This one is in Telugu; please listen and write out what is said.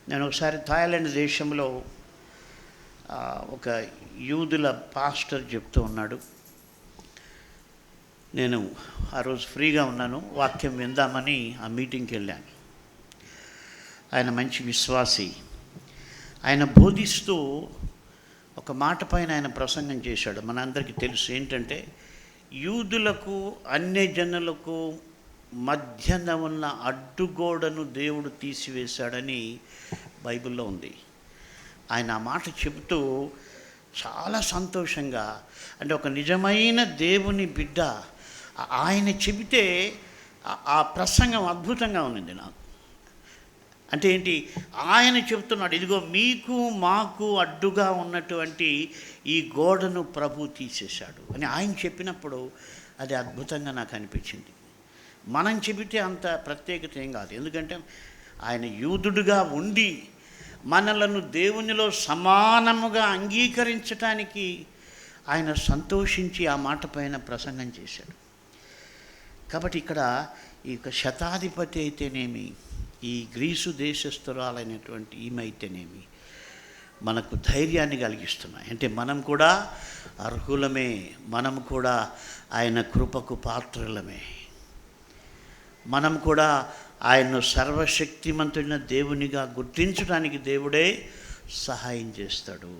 నేను ఒకసారి థాయిలాండ్ దేశంలో ఒక యూదుల పాస్టర్ చెప్తూ ఉన్నాడు. నేను ఆ రోజు ఫ్రీగా ఉన్నాను, వాక్యం విందామని ఆ మీటింగ్కి వెళ్ళాను. ఆయన మంచి విశ్వాసి. ఆయన బోధిస్తూ ఒక మాట పైన ఆయన ప్రసంగం చేశాడు. మనందరికీ తెలుసు ఏంటంటే, యూదులకు అన్యజనులకు మధ్యన ఉన్న అడ్డుగోడను దేవుడు తీసివేశాడని బైబిల్లో ఉంది. ఆయన ఆ మాట చెబుతూ చాలా సంతోషంగా, అంటే ఒక నిజమైన దేవుని బిడ్డ ఆయన చెబితే ఆ ప్రసంగం అద్భుతంగా ఉంది నాకు. అంటే ఏంటి, ఆయన చెబుతున్నాడు, ఇదిగో మీకు మాకు అడ్డుగా ఉన్నటువంటి ఈ గోడను ప్రభు తీసేశాడు అని ఆయన చెప్పినప్పుడు అది అద్భుతంగా నాకు అనిపించింది. మనం చెబితే అంత ప్రత్యేకత ఏం కాదు, ఎందుకంటే ఆయన యూదుడుగా ఉండి మనలను దేవునిలో సమానముగా అంగీకరించటానికి ఆయన సంతోషించి ఆ మాట పైన ప్రసంగం చేశాడు. కాబట్టి ఇక్కడ ఈ యొక్క శతాధిపతి అయితేనేమి, ఈ గ్రీసు దేశస్థురాలైనటువంటి ఈమె అయితేనేమి మనకు ధైర్యాన్ని కలిగిస్తున్నాయి. అంటే మనం కూడా అర్హులమే, మనం కూడా ఆయన కృపకు పాత్రులమే, మనం కూడా ఆయన్ను సర్వశక్తిమంతుడైన దేవునిగా గుర్తించడానికి దేవుడే సహాయం చేస్తాడు.